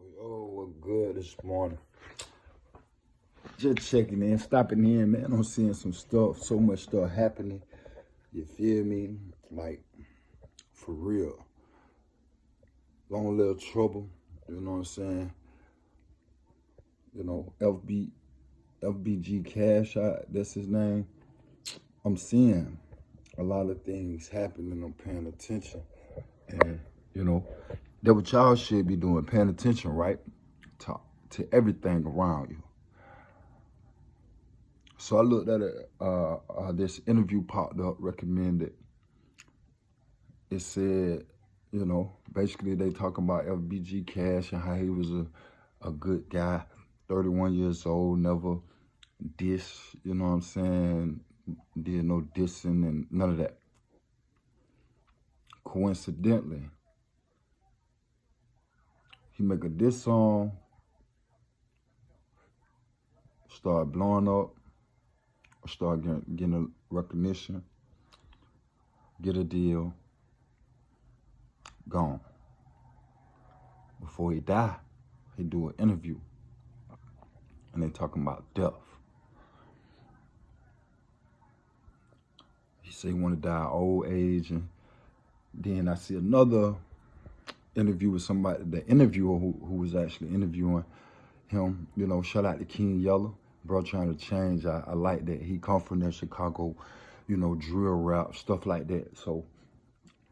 What good this morning? Just checking in, stopping in, man. I'm seeing some stuff, so much stuff happening. You feel me? Like, for real. Long little trouble, you know what I'm saying? You know, FBG Cash, that's his name. I'm seeing a lot of things happening. I'm paying attention. And, you know, that what y'all should be doing, paying attention, right? To everything around you. So I looked at it, this interview popped up, recommended. It said, you know, basically they talking about FBG Cash and how he was a good guy, 31 years old, never diss, you know what I'm saying, did no dissing and none of that. Coincidentally, he make a diss song, start blowing up, start getting a recognition, get a deal, gone. Before he die, he do an interview, and they talking about death. He say he want to die old age, and then I see another interview with somebody, the interviewer who was actually interviewing him. You know, shout out to King Yellow, bro, trying to change. I like that. He come from that Chicago, you know, drill rap, stuff like that. So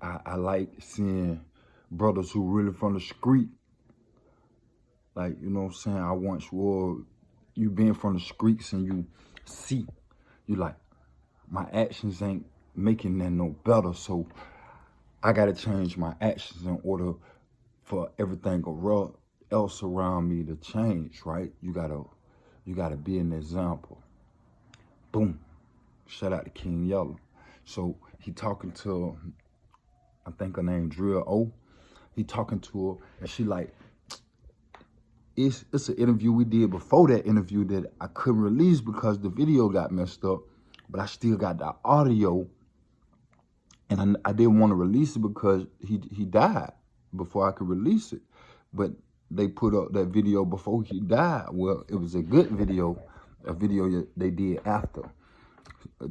I like seeing brothers who really from the street. Like, you know what I'm saying? I once was, you being from the streets and you see, you like, my actions ain't making that no better. So I gotta change my actions in order for everything else around me to change, right? You gotta be an example. Boom. Shout out to King Yellow. So he talking to, I think her name Drill O. He talking to her and she like, it's an interview we did before that interview that I couldn't release because the video got messed up, but I still got the audio, and I didn't want to release it because he died before I could release it. But they put up that video before he died. Well, it was a good video, a video they did after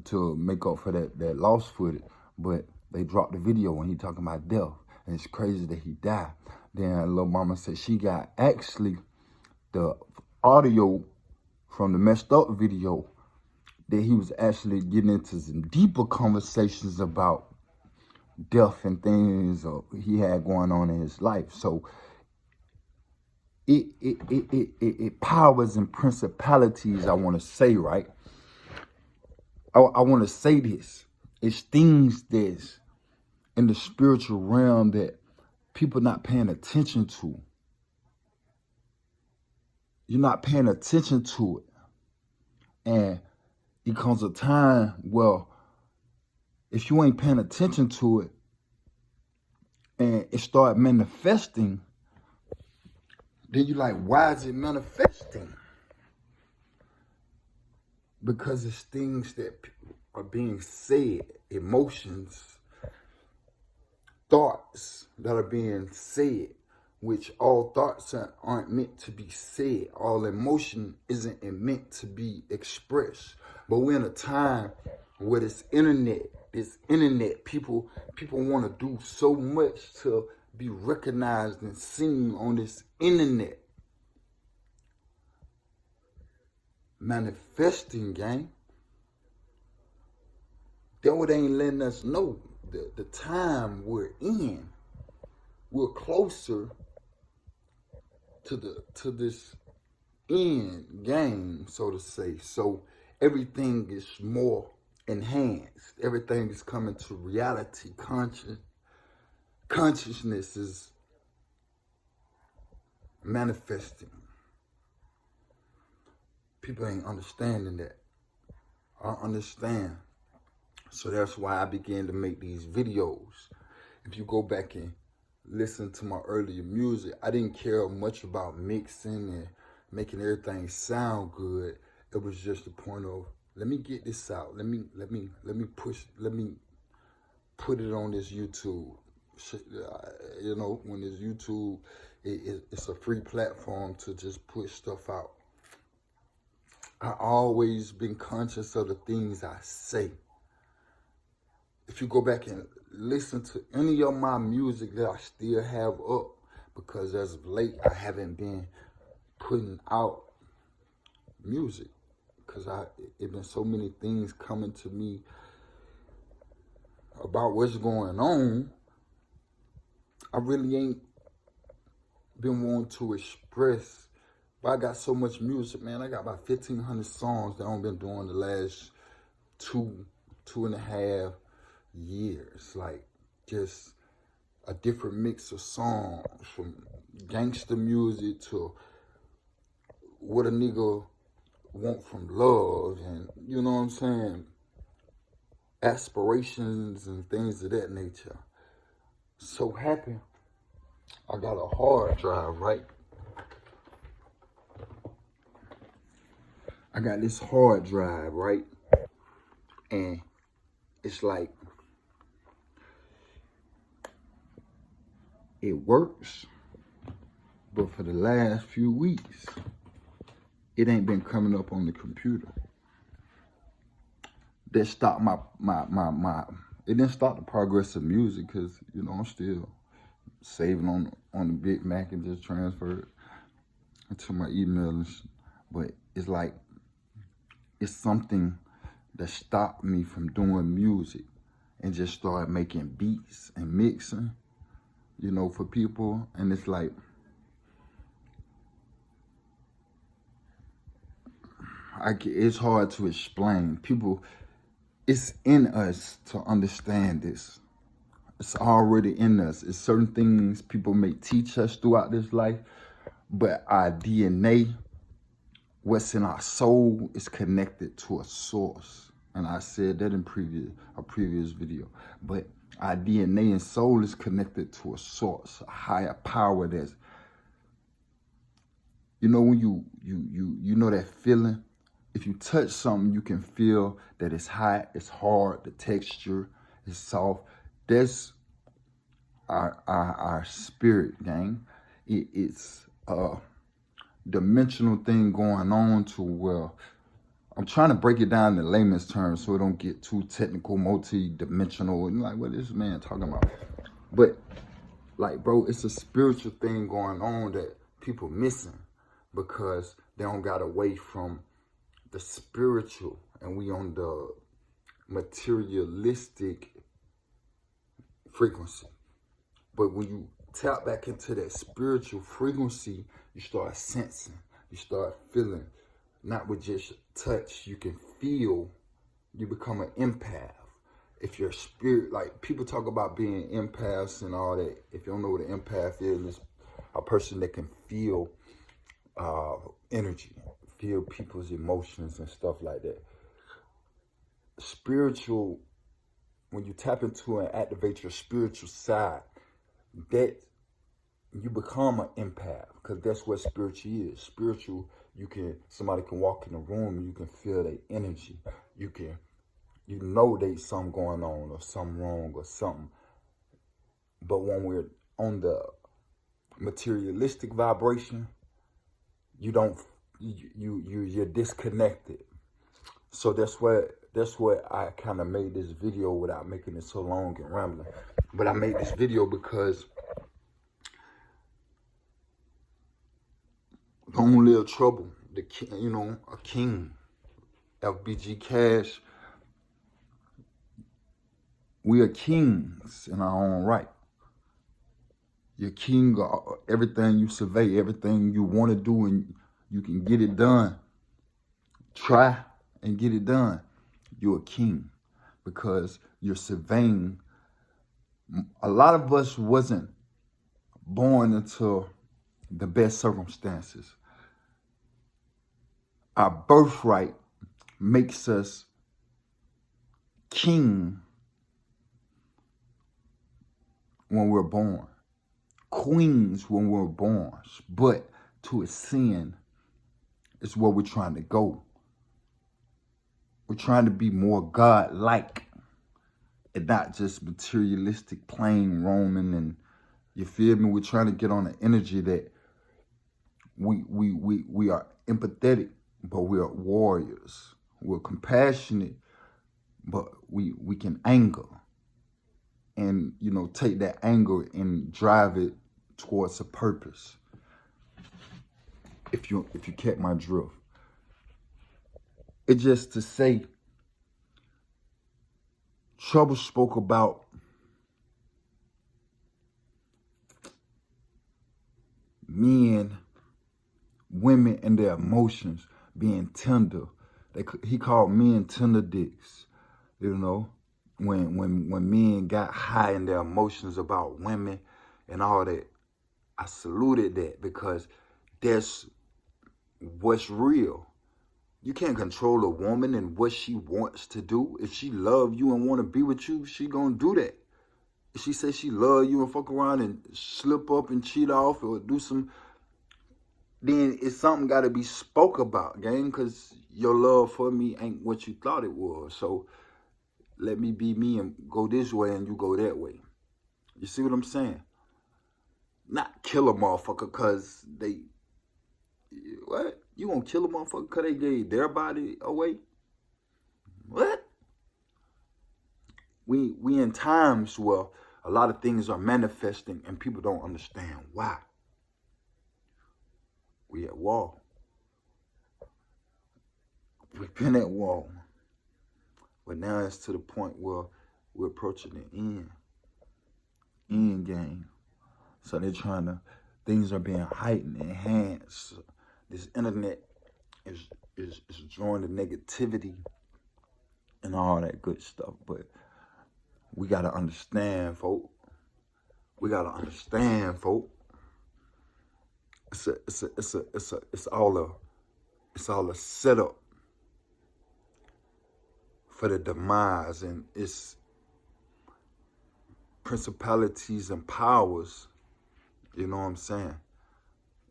to make up for that lost footage. But they dropped the video when he talking about death, and it's crazy that he died. Then Lil Mama said she got actually the audio from the messed up video that he was actually getting into some deeper conversations about death and things he had going on in his life. So it powers and principalities, I want to say, right? I want to say this. It's things that's in the spiritual realm that people not paying attention to. You're not paying attention to it. And it comes a time, well, if you ain't paying attention to it and it start manifesting, then you like, why is it manifesting? Because it's things that are being said, emotions, thoughts that are being said, which all thoughts aren't meant to be said. All emotion isn't meant to be expressed. But we're in a time where this internet, people want to do so much to be recognized and seen on this internet. Manifesting, gang. That what ain't letting us know the time we're in. We're closer to this end game, so to say. So everything is more enhanced. Everything is coming to reality. Consciousness is manifesting. People ain't understanding that. I understand. So that's why I began to make these videos. If you go back and listen to my earlier music, I didn't care much about mixing and making everything sound good. It was just the point of, let me get this out. Let me put it on this YouTube. You know, when this YouTube It's a free platform to just put stuff out. I always been conscious of the things I say. If you go back and listen to any of my music that I still have up, because as of late, I haven't been putting out music because it been so many things coming to me about what's going on. I really ain't been wanting to express, but I got so much music, man. I got about 1,500 songs that I've been doing the last two and a half years. Like, just a different mix of songs, from gangster music to what a nigga want from love, and you know what I'm saying, aspirations and things of that nature. So happy I got a hard drive, right? I got this hard drive, right? And it's like, it works, but for the last few weeks, it ain't been coming up on the computer. That stopped it didn't stop the progress of music, because, you know, I'm still saving on the Big Mac and just transfer it to my email. But it's like, it's something that stopped me from doing music and just started making beats and mixing, you know, for people. And it's like, it's hard to explain. People, it's in us to understand this. It's already in us. It's certain things people may teach us throughout this life, but our DNA, what's in our soul, is connected to a source. And I said that in a previous video. But our DNA and soul is connected to a source, a higher power that's, you know, when you know that feeling. If you touch something, you can feel that it's hot, it's hard, the texture is soft. That's our spirit, gang. It's a dimensional thing going on to where, I'm trying to break it down in layman's terms so it don't get too technical, multi-dimensional, and like, what is this man talking about? But like, bro, it's a spiritual thing going on that people missing because they don't got away from the spiritual, and we on the materialistic frequency. But when you tap back into that spiritual frequency, you start sensing, you start feeling, not with just touch, you can feel, you become an empath. If your spirit, like, people talk about being empaths and all that. If you don't know what an empath is, it's a person that can feel energy, feel people's emotions and stuff like that. Spiritual, when you tap into and activate your spiritual side, that you become an empath, because that's what spiritual is. Spiritual, somebody can walk in the room and you can feel their energy. You know there's something going on or something wrong or something. But when we're on the materialistic vibration, you're disconnected. So that's what I kind of made this video without making it so long and rambling. But I made this video because Long Live Trouble, the king, you know, a king, FBG Cash. We are kings in our own right. You're king of everything you survey, everything you want to do, and you can get it done. Try and get it done. You're a king because you're surveying. A lot of us wasn't born into the best circumstances. Our birthright makes us king when we're born, queens when we're born, but to ascend is where we're trying to go. We're trying to be more God-like and not just materialistic, plain Roman and, You feel me? We're trying to get on the energy that we are empathetic, but we are warriors. We're compassionate, but we can anger. And, you know, take that anger and drive it towards a purpose. If you catch my drift. It's just to say, Trouble spoke about men, women, and their emotions being tender. He called men tender dicks. You know, when men got high in their emotions about women and all that, I saluted that because that's what's real. You can't control a woman and what she wants to do. If she love you and want to be with you, she gonna do that. If she says she love you and fuck around and slip up and cheat off or do some, then it's something got to be spoke about, gang, because your love for me ain't what you thought it was. So let me be me and go this way and you go that way. You see what I'm saying? Not kill a motherfucker because they, what? You gonna kill a motherfucker because they gave their body away? What? We in times where a lot of things are manifesting and people don't understand why. We at war. We've been at war. But now it's to the point where we're approaching the end game. So they're trying to, things are being heightened, enhanced. This internet is drawing the negativity and all that good stuff. But we gotta understand, folk. We gotta understand, folk. It's all a setup for the demise, and it's principalities and powers, you know what I'm saying,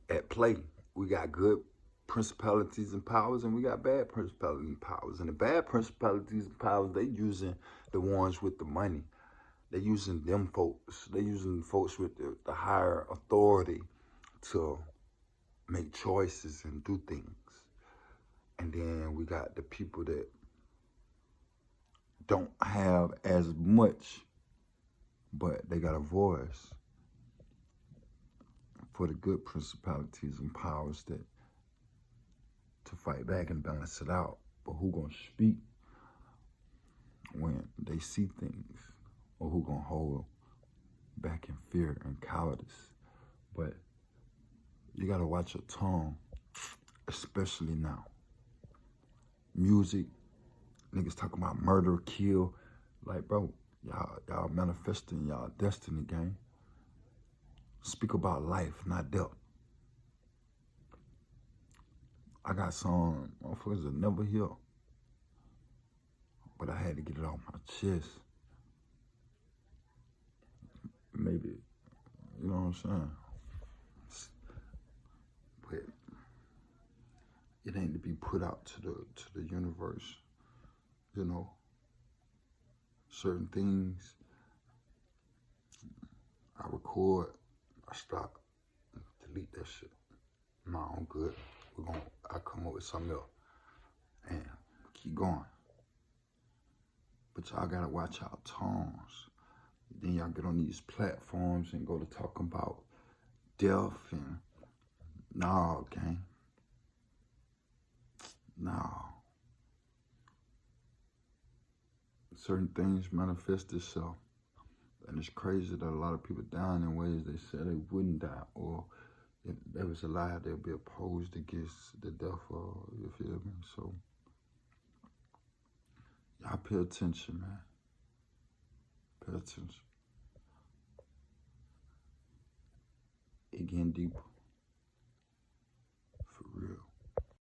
at play. We got good principalities and powers, and we got bad principalities and powers. And the bad principalities and powers, they using the ones with the money. They using them folks. They using folks with the higher authority to make choices and do things. And then we got the people that don't have as much, but they got a voice for the good principalities and powers that to fight back and balance it out. But who gonna speak when they see things, or who gonna hold back in fear and cowardice? But you gotta watch your tongue, especially now. Music, niggas talking about murder, kill. Like, bro, y'all manifesting y'all destiny, gang. Speak about life, not death. I got some motherfuckers that never heal, but I had to get it off my chest. Maybe, you know what I'm saying? But it ain't to be put out to the universe, you know. Certain things I record, I stop, delete that shit. No, I'm good. I come up with something else and keep going. But y'all gotta watch y'all tones. Then y'all get on these platforms and go to talking about death and nah, gang. Nah. Certain things manifest itself. And it's crazy that a lot of people dying in ways they said they wouldn't die, or if they was alive, they'll be opposed against the death of, you feel me? So, y'all pay attention, man. Pay attention. It getting deeper. For real.